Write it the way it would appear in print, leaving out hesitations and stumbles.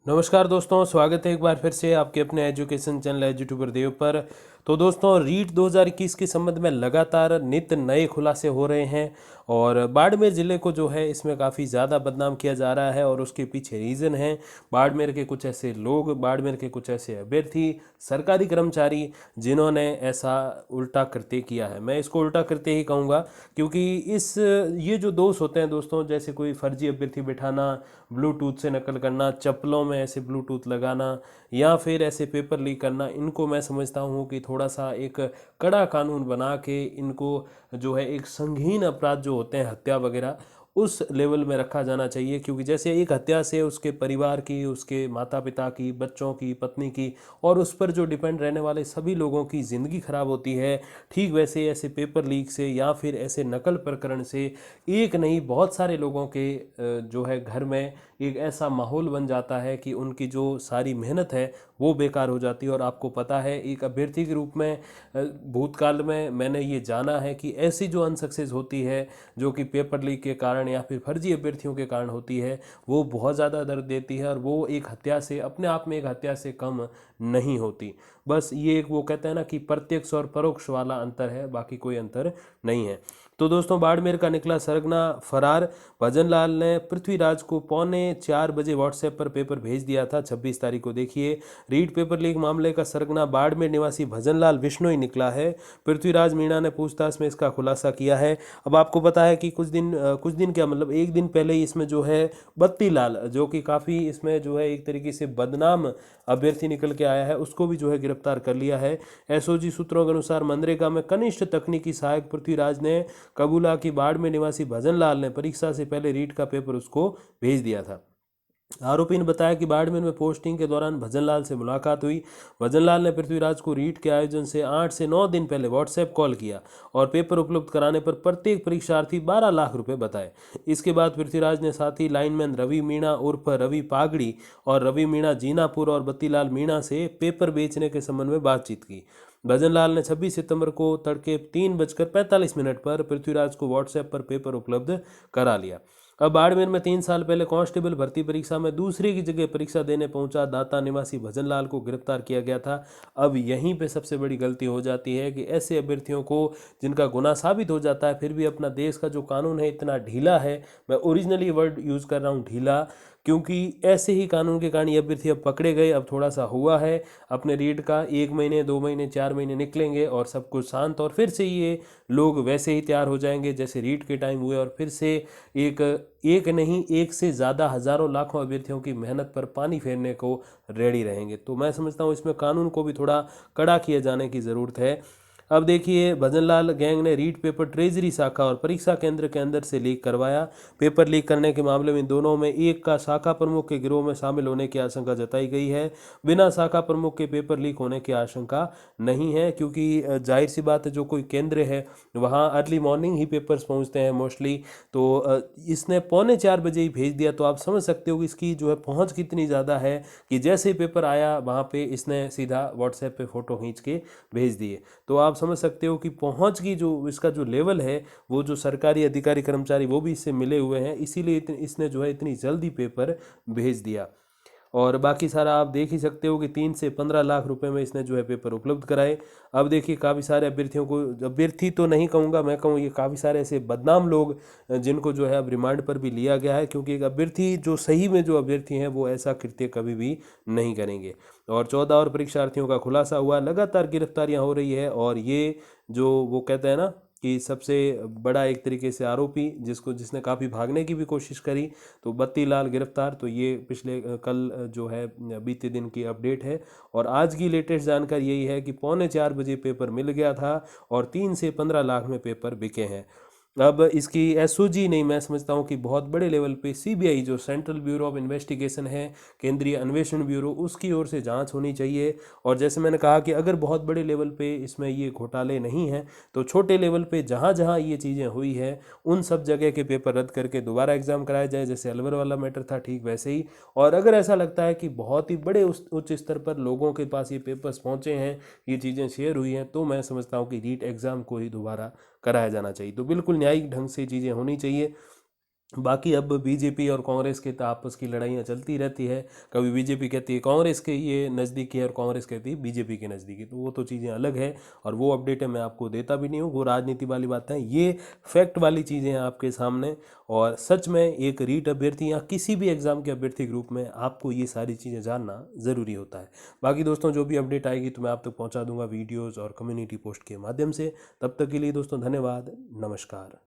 नमस्कार दोस्तों, स्वागत है एक बार फिर से आपके अपने एजुकेशन चैनल एजुट्यूबर देव पर। तो दोस्तों, रीट 2021 के संबंध में लगातार नित नए खुलासे हो रहे हैं और बाड़मेर ज़िले को जो है इसमें काफ़ी ज़्यादा बदनाम किया जा रहा है और उसके पीछे रीज़न है बाड़मेर के कुछ ऐसे लोग, बाड़मेर के कुछ ऐसे अभ्यर्थी, सरकारी कर्मचारी जिन्होंने ऐसा उल्टा कृत्य किया है। मैं इसको उल्टा कृत्य ही कहूँगा क्योंकि ये जो दोष होते हैं दोस्तों, जैसे कोई फर्जी अभ्यर्थी बिठाना, ब्लूटूथ से नकल करना, चप्पलों में ऐसे ब्लूटूथ लगाना या फिर ऐसे पेपर लीक करना, इनको मैं समझता हूँ कि थोड़ा सा एक कड़ा कानून बना के इनको जो है एक संगीन अपराध जो होते हैं हत्या वगैरह, उस लेवल में रखा जाना चाहिए। क्योंकि जैसे एक हत्या से उसके परिवार की, उसके माता पिता की, बच्चों की, पत्नी की और उस पर जो डिपेंड रहने वाले सभी लोगों की ज़िंदगी खराब होती है, ठीक वैसे ऐसे पेपर लीक से या फिर ऐसे नकल प्रकरण से एक नहीं बहुत सारे लोगों के जो है घर में एक ऐसा माहौल बन जाता है कि उनकी जो सारी मेहनत है वो बेकार हो जाती है। और आपको पता है, एक अभ्यर्थी के रूप में भूतकाल में मैंने ये जाना है कि ऐसी जो अनसक्सेस होती है, जो कि पेपर लीक के कारण या फिर फर्जी अभ्यर्थियों के कारण होती है, वो बहुत ज़्यादा दर्द देती है और वो एक हत्या से, अपने आप में एक हत्या से कम नहीं होती। बस ये एक वो कहते हैं ना कि प्रत्यक्ष और परोक्ष वाला अंतर है, बाकी कोई अंतर नहीं है। तो दोस्तों, बाड़मेर का निकला सरगना फरार। भजनलाल ने पृथ्वीराज को 3:45 व्हाट्सएप पर पेपर भेज दिया था। 26 तारीख को देखिए, रीट पेपर लीक मामले का सरगना बाड़मेर निवासी भजनलाल विश्नोई निकला है। पृथ्वीराज मीणा ने पूछताछ में इसका खुलासा किया है। अब आपको पता है कि कुछ दिन क्या मतलब एक दिन पहले ही इसमें जो है बत्तीलाल, जो कि काफ़ी इसमें जो है एक तरीके से बदनाम अभ्यर्थी निकल के आया है, उसको भी जो है गिरफ्तार कर लिया है। एसओजी सूत्रों के अनुसार मनरेगा में कनिष्ठ तकनीकी सहायक पृथ्वीराज ने कबूला की बाड़मेर निवासी भजनलाल ने परीक्षा से पहले रीट का पेपर उसको भेज दिया था। आरोपी ने बताया कि बाड़मेर में पोस्टिंग के दौरान भजनलाल से मुलाकात हुई। भजनलाल ने पृथ्वीराज को रीट के आयोजन से 8 से 9 दिन पहले व्हाट्सएप कॉल किया और पेपर उपलब्ध कराने पर प्रत्येक परीक्षार्थी 12 लाख रुपए बताए। इसके बाद पृथ्वीराज ने साथी लाइनमैन रवि मीणा उर्फ रवि पागड़ी और रवि मीणा जीनापुर और बत्तीलाल मीणा से पेपर बेचने के संबंध में बातचीत की। भजनलाल ने 26 सितंबर को तड़के 3:45 पर पृथ्वीराज को व्हाट्सएप पर पेपर उपलब्ध करा लिया। अब बाड़मेर में 3 साल पहले कांस्टेबल भर्ती परीक्षा में दूसरे की जगह परीक्षा देने पहुंचा दाता निवासी भजनलाल को गिरफ्तार किया गया था। अब यहीं पे सबसे बड़ी गलती हो जाती है कि ऐसे अभ्यर्थियों को, जिनका गुनाह साबित हो जाता है, फिर भी अपना देश का जो कानून है इतना ढीला है, मैं ओरिजिनली वर्ड यूज़ कर रहा हूँ ढीला, क्योंकि ऐसे ही कानून के कारण ये अभ्यर्थी अब पकड़े गए। अब थोड़ा सा हुआ है अपने रीट का, 1 महीने 2 महीने 4 महीने निकलेंगे और सब कुछ शांत, और फिर से ये लोग वैसे ही तैयार हो जाएंगे जैसे रीट के टाइम हुए और फिर से एक एक नहीं, एक से ज़्यादा हज़ारों लाखों अभ्यर्थियों की मेहनत पर पानी फेरने को रेडी रहेंगे। तो मैं समझता हूँ इसमें कानून को भी थोड़ा कड़ा किए जाने की ज़रूरत है। अब देखिए, भजनलाल गैंग ने रीट पेपर ट्रेजरी शाखा और परीक्षा केंद्र के अंदर से लीक करवाया। पेपर लीक करने के मामले में दोनों में एक का शाखा प्रमुख के गिरोह में शामिल होने की आशंका जताई गई है। बिना शाखा प्रमुख के पेपर लीक होने की आशंका नहीं है, क्योंकि जाहिर सी बात है, जो कोई केंद्र है वहाँ अर्ली मॉर्निंग ही पेपर्स पहुँचते हैं मोस्टली। तो इसने 3:45 ही भेज दिया, तो आप समझ सकते हो कि इसकी जो है पहुँच कितनी ज़्यादा है कि जैसे ही पेपर आया वहाँ पे इसने सीधा व्हाट्सएप पे फ़ोटो खींच के भेज दिए। तो आप समझ सकते हो कि पहुंच की जो इसका जो लेवल है, वो जो सरकारी अधिकारी कर्मचारी वो भी इससे मिले हुए हैं, इसीलिए इसने जो है इतनी जल्दी पेपर भेज दिया। और बाकी सारा आप देख ही सकते हो कि 3 से 15 लाख रुपए में इसने जो है पेपर उपलब्ध कराए। अब देखिए, काफ़ी सारे अभ्यर्थियों को, अभ्यर्थी तो नहीं कहूँगा, मैं कहूँ ये काफ़ी सारे ऐसे बदनाम लोग जिनको जो है अब रिमांड पर भी लिया गया है, क्योंकि एक अभ्यर्थी जो सही में जो अभ्यर्थी हैं वो ऐसा कृत्य कभी भी नहीं करेंगे। और 14 और परीक्षार्थियों का खुलासा हुआ। लगातार गिरफ्तारियां हो रही है और ये जो वो कहते हैं ना कि सबसे बड़ा एक तरीके से आरोपी, जिसने काफ़ी भागने की भी कोशिश करी, तो बत्तीलाल गिरफ्तार। तो ये पिछले कल जो है बीते दिन की अपडेट है। और आज की लेटेस्ट जानकारी यही है कि 3:45 पेपर मिल गया था और 3 से 15 लाख में पेपर बिके हैं। अब इसकी एसओजी नहीं, मैं समझता हूँ कि बहुत बड़े लेवल पे सीबीआई, जो सेंट्रल ब्यूरो ऑफ इन्वेस्टिगेशन है, केंद्रीय अन्वेषण ब्यूरो, उसकी ओर से जांच होनी चाहिए। और जैसे मैंने कहा कि अगर बहुत बड़े लेवल पे इसमें ये घोटाले नहीं हैं, तो छोटे लेवल पे जहाँ जहाँ ये चीज़ें हुई है उन सब जगह के पेपर रद्द करके दोबारा एग्जाम कराया जाए, जैसे अलवर वाला मैटर था ठीक वैसे ही। और अगर ऐसा लगता है कि बहुत ही बड़े उच्च स्तर पर लोगों के पास ये पेपर्स पहुँचे हैं, ये चीज़ें शेयर हुई हैं, तो मैं समझता हूँ कि रीट एग्ज़ाम को ही दोबारा कराया जाना चाहिए। तो बिल्कुल न्यायिक ढंग से चीज़ें होनी चाहिए। बाकी अब बीजेपी और कांग्रेस के तो आपस की लड़ाइयाँ चलती रहती है। कभी बीजेपी कहती है कांग्रेस के ये नज़दीकी है और कांग्रेस कहती है बीजेपी के नज़दीकी, तो वो तो चीज़ें अलग है और वो अपडेट है मैं आपको देता भी नहीं हूँ। वो राजनीति वाली बातें हैं, ये फैक्ट वाली चीज़ें हैं आपके सामने। और सच में एक रीट अभ्यर्थी या किसी भी एग्ज़ाम के अभ्यर्थी ग्रुप में आपको ये सारी चीज़ें जानना ज़रूरी होता है। बाकी दोस्तों जो भी अपडेट आएगी तो मैं आप तक पहुँचा दूंगा वीडियोज़ और कम्युनिटी पोस्ट के माध्यम से। तब तक के लिए दोस्तों धन्यवाद, नमस्कार।